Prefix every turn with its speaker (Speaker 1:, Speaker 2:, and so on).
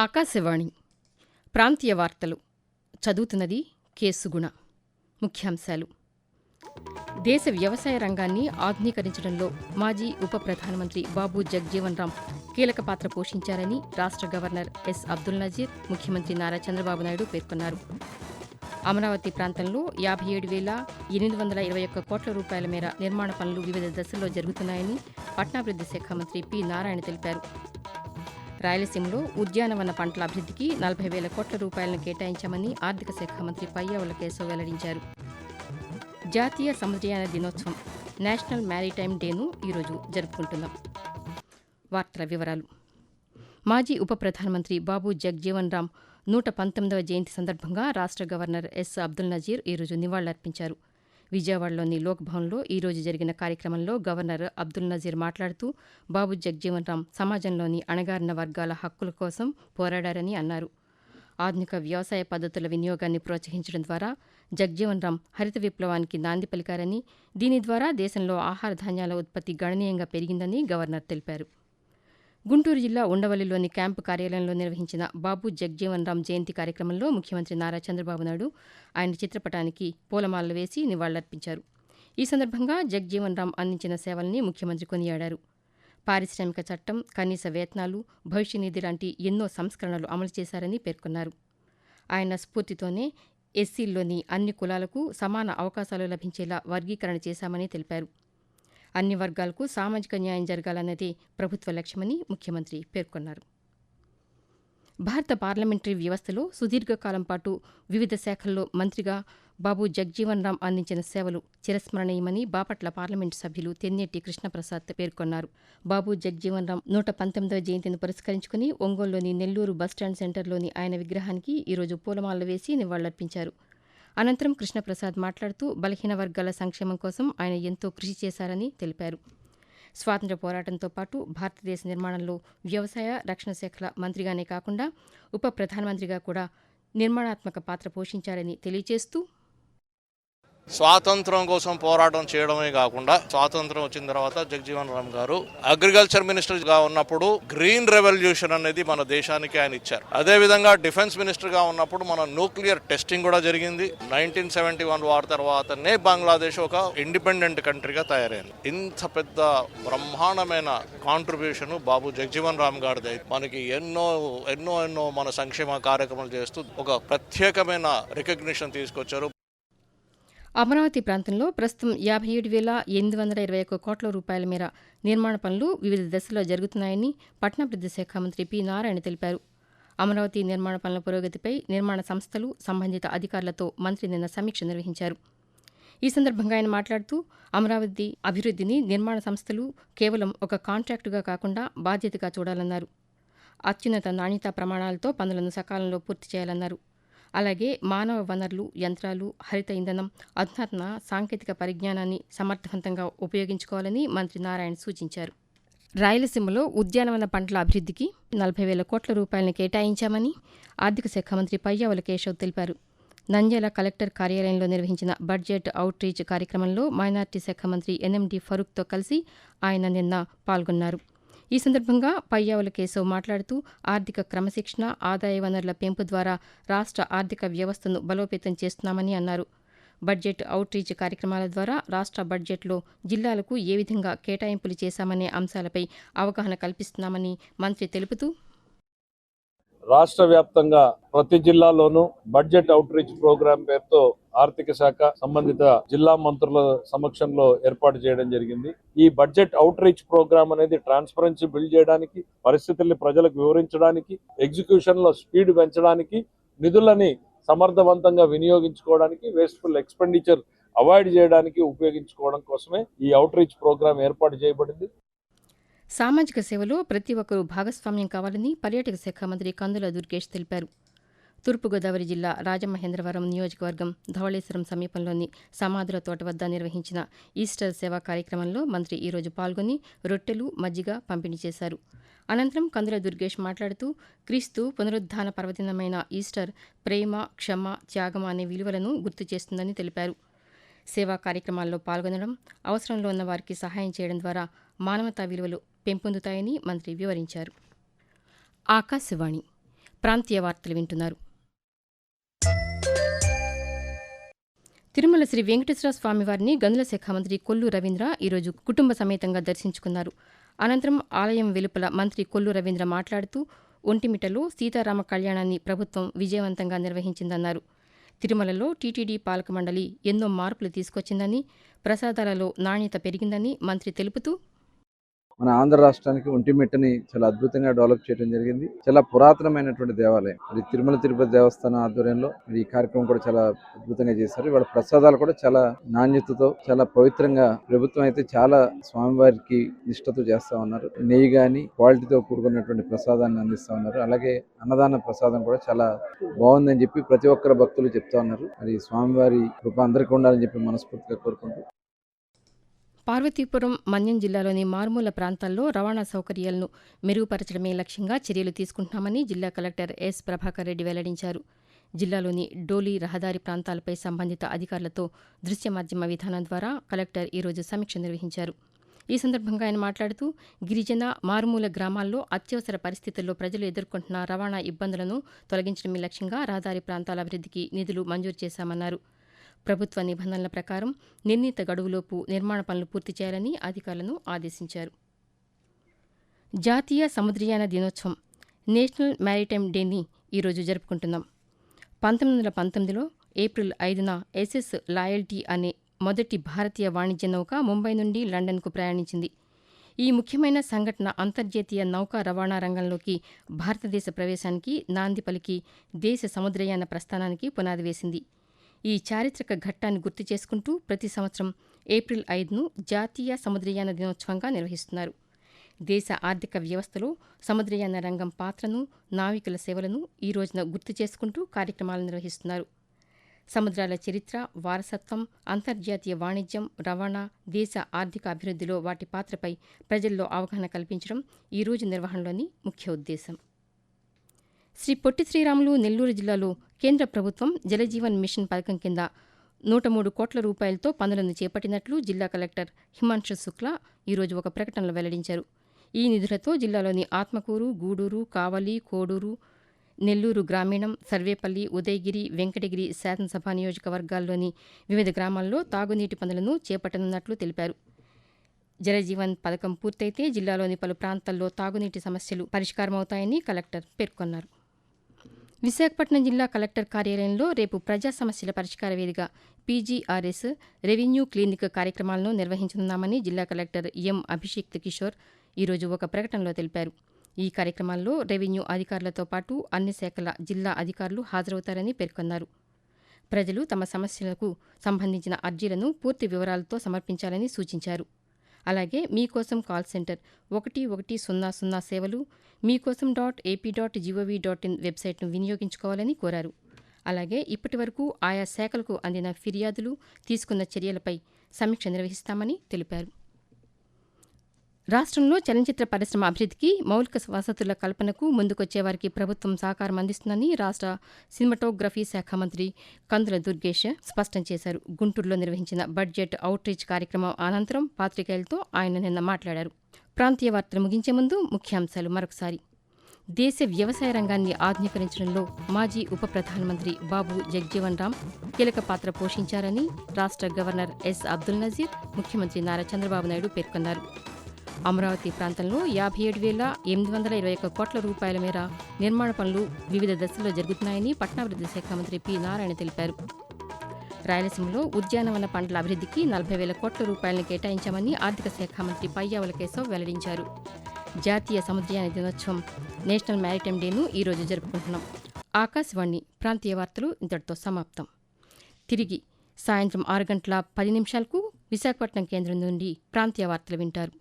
Speaker 1: ఆకాశవాణి ప్రాంతీయ వార్తలు చదువుతున్నది కేసుగుణ. ముఖ్యాంశాలు: దేశ వ్యవసాయ రంగాన్ని ఆధునీకరించడంలో మాజీ ఉప ప్రధానమంత్రి బాబు జగ్జీవన్ రామ్ కీలక పాత్ర పోషించారని రాష్ట్ర గవర్నర్ ఎస్ అబ్దుల్ నజీర్, ముఖ్యమంత్రి నారా చంద్రబాబు నాయుడు పేర్కొన్నారు. అమరావతి ప్రాంతంలో 57,821 కోట్ల రూపాయల మేర నిర్మాణ పనులు వివిధ దశల్లో జరుగుతున్నాయని పట్టణాభివృద్ది శాఖ మంత్రి పి. నారాయణ తెలిపారు. రాయలసీమలో ఉద్యానవన పంటల అభివృద్దికి 40,000 కోట్ల రూపాయలను కేటాయించామని ఆర్థిక శాఖ మంత్రి పయ్యావుల కేశవ్ వెల్లడించారు. జాతీయ సముద్రయాన దినోత్సవం నేషనల్ మ్యారిటైమ్ డేను ఈరోజు జరుపుకుంటున్నాం. వార్తల వివరాలు: మాజీ ఉప ప్రధానమంత్రి బాబు జగ్జీవన్ రామ్ 119వ జయంతి సందర్భంగా రాష్ట్ర గవర్నర్ ఎస్ అబ్దుల్ నజీర్ ఈరోజు నివాళులర్పించారు. విజయవాడలోని లోక్ భవన్లో ఈరోజు జరిగిన కార్యక్రమంలో గవర్నర్ అబ్దుల్ నజీర్ మాట్లాడుతూ బాబు జగ్జీవన్ రామ్ సమాజంలోని అణగారిన వర్గాల హక్కుల కోసం పోరాడారని అన్నారు. ఆధునిక వ్యవసాయ పద్ధతుల వినియోగాన్ని ప్రోత్సహించడం ద్వారా జగ్జీవన్ రామ్ హరిత విప్లవానికి నాంది పలికారని, దీని ద్వారా దేశంలో ఆహార ధాన్యాల ఉత్పత్తి గణనీయంగా పెరిగిందని గవర్నర్ తెలిపారు. గుంటూరు జిల్లా ఉండవల్లిలోని క్యాంపు కార్యాలయంలో నిర్వహించిన బాబు జగ్జీవన్ రామ్ జయంతి కార్యక్రమంలో ముఖ్యమంత్రి నారా చంద్రబాబు నాయుడు ఆయన చిత్రపటానికి పూలమాలలు వేసి నివాళులర్పించారు. ఈ సందర్భంగా జగ్జీవన్ రామ్ అందించిన సేవల్ని ముఖ్యమంత్రి కొనియాడారు. పారిశ్రామిక చట్టం, కనీస వేతనాలు, భవిష్య నిధి లాంటి ఎన్నో సంస్కరణలు అమలు చేశారని పేర్కొన్నారు. ఆయన స్ఫూర్తితోనే ఎస్సీల్లోని అన్ని కులాలకు సమాన అవకాశాలు లభించేలా వర్గీకరణ చేశామని తెలిపారు. అన్ని వర్గాలకు సామాజిక న్యాయం జరగాలన్నదే ప్రభుత్వ లక్ష్యమని ముఖ్యమంత్రి పేర్కొన్నారు. భారత పార్లమెంటరీ వ్యవస్థలో సుదీర్ఘకాలం పాటు వివిధ శాఖల్లో మంత్రిగా బాబు జగ్జీవన్ రామ్ అందించిన సేవలు చిరస్మరణీయమని బాపట్ల పార్లమెంటు సభ్యులు తెన్నేటి కృష్ణప్రసాద్ పేర్కొన్నారు. బాబు జగ్జీవన్ రామ్ 119వ జయంతిని పురస్కరించుకుని ఒంగోలులోని నెల్లూరు బస్టాండ్ సెంటర్లోని ఆయన విగ్రహానికి ఈరోజు పూలమాలలు వేసి నివాళులర్పించారు. అనంతరం కృష్ణప్రసాద్ మాట్లాడుతూ బలహీన వర్గాల సంక్షేమం కోసం ఆయన ఎంతో కృషి చేశారని తెలిపారు. స్వాతంత్ర్య పోరాటంతో పాటు భారతదేశ నిర్మాణంలో వ్యవసాయ, రక్షణ శాఖల మంత్రిగానే కాకుండా ఉప ప్రధానమంత్రిగా కూడా నిర్మాణాత్మక పాత్ర పోషించారని తెలియజేస్తూ,
Speaker 2: స్వాతంత్రం కోసం పోరాటం చేయడమే కాకుండా స్వాతంత్రం వచ్చిన తర్వాత జగ్జీవన్ రామ్ గారు అగ్రికల్చర్ మినిస్టర్ గా ఉన్నప్పుడు గ్రీన్ రెవల్యూషన్ అనేది మన దేశానికి ఆయన ఇచ్చారు. అదే విధంగా డిఫెన్స్ మినిస్టర్ గా ఉన్నప్పుడు మన న్యూక్లియర్ టెస్టింగ్ కూడా జరిగింది. 1971 వార్ తర్వాతనే బంగ్లాదేశ్ ఒక ఇండిపెండెంట్ కంట్రీగా తయారైంది. ఇంత పెద్ద బ్రహ్మాండమైన కాంట్రిబ్యూషన్ బాబు జగ్జీవన్ రామ్ గారిది. మనకి ఎన్నో ఎన్నో ఎన్నో మన సంక్షేమ కార్యక్రమాలు చేస్తూ ఒక ప్రత్యేకమైన రికగ్నిషన్ తీసుకొచ్చారు.
Speaker 1: అమరావతి ప్రాంతంలో ప్రస్తుతం 57,821 కోట్ల రూపాయల మేర నిర్మాణ పనులు వివిధ దశల్లో జరుగుతున్నాయని పట్టణాభివృద్ది శాఖ మంత్రి పి. నారాయణ తెలిపారు. అమరావతి నిర్మాణ పనుల పురోగతిపై నిర్మాణ సంస్థలు, సంబంధిత అధికారులతో మంత్రి నిన్న సమీక్ష నిర్వహించారు. ఈ సందర్భంగా ఆయన మాట్లాడుతూ అమరావతి అభివృద్దిని నిర్మాణ సంస్థలు కేవలం ఒక కాంట్రాక్టుగా కాకుండా బాధ్యతగా చూడాలన్నారు. అత్యున్నత నాణ్యతా ప్రమాణాలతో పనులను సకాలంలో పూర్తి చేయాలన్నారు. అలాగే మానవ వనరులు, యంత్రాలు, హరిత ఇంధనం, అధునాతన సాంకేతిక పరిజ్ఞానాన్ని సమర్థవంతంగా ఉపయోగించుకోవాలని మంత్రి నారాయణ సూచించారు. రాయలసీమలో ఉద్యానవన పంటల అభివృద్దికి 40,000 కోట్ల రూపాయలను కేటాయించామని ఆర్థిక శాఖ మంత్రి పయ్యావుల కేశవ్ తెలిపారు. నంద్యాల కలెక్టర్ కార్యాలయంలో నిర్వహించిన బడ్జెట్ అవుట్ రీచ్ కార్యక్రమంలో మైనార్టీ శాఖ మంత్రి ఎన్ఎండి ఫరూక్తో కలిసి ఆయన నిన్న పాల్గొన్నారు. ఈ సందర్భంగా పయ్యావుల కేశవ్ మాట్లాడుతూ ఆర్థిక క్రమశిక్షణ, ఆదాయ వనరుల పెంపు ద్వారా రాష్ట్ర ఆర్థిక వ్యవస్థను బలోపేతం చేస్తున్నామని అన్నారు. బడ్జెట్ అవుట్ రీచ్ కార్యక్రమాల ద్వారా రాష్ట్ర బడ్జెట్లో జిల్లాలకు ఏ విధంగా కేటాయింపులు చేశామనే అంశాలపై అవగాహన కల్పిస్తున్నామని మంత్రి తెలుపుతూ,
Speaker 3: రాష్ట్ర వ్యాప్తంగా ప్రతి జిల్లాలోనూ బడ్జెట్ అవుట్ రీచ్ ప్రోగ్రాం పేరుతో ఆర్థిక శాఖ సంబంధిత జిల్లా మంత్రుల సమక్షంలో ఏర్పాటు చేయడం జరిగింది. ఈ బడ్జెట్ అవుట్ రీచ్ ప్రోగ్రాం అనేది ట్రాన్స్పరెన్సీ బిల్డ్ చేయడానికి, పరిస్థితుల్ని ప్రజలకు వివరించడానికి, ఎగ్జిక్యూషన్ లో స్పీడ్ పెంచడానికి, నిధులని సమర్థవంతంగా వినియోగించుకోవడానికి, వేస్ట్ఫుల్ ఎక్స్పెండిచర్ అవాయిడ్ చేయడానికి ఉపయోగించుకోవడం కోసమే ఈ అవుట్ రీచ్ ప్రోగ్రాం ఏర్పాటు చేయబడింది.
Speaker 1: సామాజిక సేవలో ప్రతి ఒక్కరూ భాగస్వామ్యం కావాలని పర్యాటక శాఖ మంత్రి కందుల దుర్గేష్ తెలిపారు. తూర్పుగోదావరి జిల్లా రాజమహేంద్రవరం నియోజకవర్గం ధవళేశ్వరం సమీపంలోని సమాధుల తోట వద్ద నిర్వహించిన ఈస్టర్ సేవా కార్యక్రమంలో మంత్రి ఈరోజు పాల్గొని రొట్టెలు, మజ్జిగ పంపిణీ చేశారు. అనంతరం కందుల దుర్గేష్ మాట్లాడుతూ క్రీస్తు పునరుద్ధాన పర్వదినమైన ఈస్టర్ ప్రేమ, క్షమ, త్యాగం అనే విలువలను గుర్తు చేస్తుందని తెలిపారు. సేవా కార్యక్రమాల్లో పాల్గొనడం, అవసరంలో ఉన్న వారికి సహాయం చేయడం ద్వారా మానవతా విలువలు పెంపొందుతాయని మంత్రి వివరించారు. ఆకాశవాణి ప్రాంతీయ వార్తలు వింటున్నారు. తిరుమల శ్రీ వెంకటేశ్వర స్వామివారిని గనుల శాఖ మంత్రి కొల్లు రవీంద్ర ఈరోజు కుటుంబ సమేతంగా దర్శించుకున్నారు. అనంతరం ఆలయం వెలుపల మంత్రి కొల్లు రవీంద్ర మాట్లాడుతూ ఒంటిమిట్టలో సీతారామ కళ్యాణాన్ని ప్రభుత్వం విజయవంతంగా నిర్వహించిందన్నారు. తిరుమలలో టీటీడీ పాలక మండలి ఎన్నో మార్పులు తీసుకొచ్చిందని, ప్రసాదాలలో నాణ్యత పెరిగిందని మంత్రి తెలుపుతూ,
Speaker 4: మన ఆంధ్ర రాష్ట్రానికి ఒంటిమిట్టని చాలా అద్భుతంగా డెవలప్ చేయడం జరిగింది. చాలా పురాతనమైనటువంటి దేవాలయం. మరి తిరుమల తిరుపతి దేవస్థానం ఆధ్వర్యంలో ఈ కార్యక్రమం కూడా చాలా అద్భుతంగా చేశారు. ఇవాళ ప్రసాదాలు కూడా చాలా నాణ్యతతో చాలా పవిత్రంగా ప్రభుత్వం అయితే చాలా స్వామివారికి నిష్ఠతో చేస్తా ఉన్నారు. నెయ్యి గాని క్వాలిటీతో కూడుకున్నటువంటి ప్రసాదాన్ని అందిస్తా ఉన్నారు. అలాగే అన్నదాన ప్రసాదం కూడా చాలా బాగుందని చెప్పి ప్రతి ఒక్కరు భక్తులు చెప్తా ఉన్నారు. మరి స్వామివారి కృప అందరికీ ఉండాలని చెప్పి మనస్ఫూర్తిగా కోరుకుంటూ,
Speaker 1: పార్వతీపురం మన్యం జిల్లాలోని మారుమూల ప్రాంతాల్లో రవాణా సౌకర్యాలను మెరుగుపరచడమే లక్ష్యంగా చర్యలు తీసుకుంటున్నామని జిల్లా కలెక్టర్ ఎస్ ప్రభాకర్ రెడ్డి వెల్లడించారు. జిల్లాలోని డోలీ రహదారి ప్రాంతాలపై సంబంధిత అధికారులతో దృశ్య మాధ్యమ విధానం ద్వారా కలెక్టర్ ఈరోజు సమీక్ష నిర్వహించారు. ఈ సందర్భంగా ఆయన మాట్లాడుతూ గిరిజన మారుమూల గ్రామాల్లో అత్యవసర పరిస్థితుల్లో ప్రజలు ఎదుర్కొంటున్న రవాణా ఇబ్బందులను తొలగించడమే లక్ష్యంగా రహదారి ప్రాంతాల అభివృద్ధికి నిధులు మంజూరు చేశామన్నారు. ప్రభుత్వ నిబంధనల ప్రకారం నిర్ణీత గడువులోపు నిర్మాణ పనులు పూర్తి చేయాలని అధికారులను ఆదేశించారు. జాతీయ సముద్రయాన దినోత్సవం నేషనల్ మ్యారిటైమ్ డేని ఈరోజు జరుపుకుంటున్నాం. 1919లో ఏప్రిల్ 5న ఎస్ఎస్ లాయల్టీ అనే మొదటి భారతీయ వాణిజ్య నౌక ముంబై నుండి లండన్కు ప్రయాణించింది. ఈ ముఖ్యమైన సంఘటన అంతర్జాతీయ నౌకా రవాణా రంగంలోకి భారతదేశ ప్రవేశానికి నాంది పలికి దేశ సముద్రయాన ప్రస్థానానికి పునాది వేసింది. ఈ చారిత్రక ఘట్టాన్ని గుర్తు చేసుకుంటూ ప్రతి సంవత్సరం ఏప్రిల్ 5ను జాతీయ సముద్రయాన దినోత్సవంగా నిర్వహిస్తున్నారు. దేశ ఆర్థిక వ్యవస్థలో సముద్రయాన రంగం పాత్రను, నావికుల సేవలను ఈ రోజున గుర్తు చేసుకుంటూ కార్యక్రమాలు నిర్వహిస్తున్నారు. సముద్రాల చరిత్ర, వారసత్వం, అంతర్జాతీయ వాణిజ్యం, రవాణా, దేశ ఆర్థిక అభివృద్ధిలో వాటి పాత్రపై ప్రజల్లో అవగాహన కల్పించడం ఈ రోజు నిర్వహణలోని ముఖ్య ఉద్దేశం. శ్రీ పొట్టి శ్రీరాములు నెల్లూరు జిల్లాలో కేంద్ర ప్రభుత్వం జలజీవన్ మిషన్ పథకం కింద 103 కోట్ల రూపాయలతో పనులను చేపట్టినట్లు జిల్లా కలెక్టర్ హిమాంశు శుక్లా ఈరోజు ఒక ప్రకటనలో వెల్లడించారు. ఈ నిధులతో జిల్లాలోని ఆత్మకూరు, గూడూరు, కావలి, కోడూరు, నెల్లూరు గ్రామీణం, సర్వేపల్లి, ఉదయగిరి, వెంకటగిరి శాసనసభ నియోజకవర్గాల్లోని వివిధ గ్రామాల్లో తాగునీటి పనులను చేపట్టనున్నట్లు తెలిపారు. జలజీవన్ పథకం పూర్తయితే జిల్లాలోని పలు ప్రాంతాల్లో తాగునీటి సమస్యలు పరిష్కారమవుతాయని కలెక్టర్ పేర్కొన్నారు. విశాఖపట్నం జిల్లా కలెక్టర్ కార్యాలయంలో రేపు ప్రజా సమస్యల పరిష్కార వేదిక పీజీఆర్ఎస్ రెవెన్యూ క్లినిక్ కార్యక్రమాలను నిర్వహించనున్నామని జిల్లా కలెక్టర్ ఎం అభిషేక్ కిషోర్ ఈరోజు ఒక ప్రకటనలో తెలిపారు. ఈ కార్యక్రమాల్లో రెవెన్యూ అధికారులతో పాటు అన్ని శాఖల జిల్లా అధికారులు హాజరవుతారని పేర్కొన్నారు. ప్రజలు తమ సమస్యలకు సంబంధించిన అర్జీలను పూర్తి వివరాలతో సమర్పించాలని సూచించారు. అలాగే మీకోసం కాల్ సెంటర్ 1100 సేవలు, మీకోసం.ap.gov.in వెబ్సైట్ను వినియోగించుకోవాలని కోరారు. అలాగే ఇప్పటి వరకు ఆయా శాఖలకు అందిన ఫిర్యాదులు, తీసుకున్న చర్యలపై సమీక్ష నిర్వహిస్తామని తెలిపారు. రాష్ట్రంలో చలనచిత్ర పరిశ్రమ అభివృద్ధికి మౌలిక వసతుల కల్పనకు ముందుకొచ్చేవారికి ప్రభుత్వం సహకారం అందిస్తుందని రాష్ట్ర సినిమాటోగ్రఫీ శాఖ మంత్రి కందుల దుర్గేష్ స్పష్టం చేశారు. గుంటూరులో నిర్వహించిన బడ్జెట్ అవుట్రీచ్ కార్యక్రమం అనంతరం పాత్రికేయులతో ఆయన నిన్న మాట్లాడారు. ప్రాంతీయ వార్తలు ముగించే ముందు ముఖ్యాంశాలు మరొకసారి. దేశ వ్యవసాయ రంగాన్ని ఆధునీకరించడంలో మాజీ ఉప ప్రధానమంత్రి బాబు జగ్జీవన్ రామ్ కీలక పాత్ర పోషించారని రాష్ట్ర గవర్నర్ ఎస్ అబ్దుల్ నజీర్, ముఖ్యమంత్రి నారా చంద్రబాబు నాయుడు పేర్కొన్నారు. అమరావతి ప్రాంతంలో 57,821 కోట్ల రూపాయల మేర నిర్మాణ పనులు వివిధ దశల్లో జరుగుతున్నాయని పట్టణాభివృద్ధి శాఖ మంత్రి పి నారాయణ తెలిపారు. రాయలసీమలో ఉద్యానవన పంటల అభివృద్ధికి 40,000 కోట్ల రూపాయలను కేటాయించామని ఆర్థిక శాఖ మంత్రి పయ్యావుల కేశవ్ వెల్లడించారు. జాతీయ సముద్రయాన దినోత్సవం నేషనల్ మ్యారిటైమ్ డేను ఈరోజు జరుపుకుంటున్నాం. ఆకాశవాణి ప్రాంతీయ వార్తలు ఇంతటితో సమాప్తం. తిరిగి సాయంత్రం 6 గంటల 10 నిమిషాలకు విశాఖపట్నం కేంద్రం నుండి ప్రాంతీయ వార్తలు వింటారు.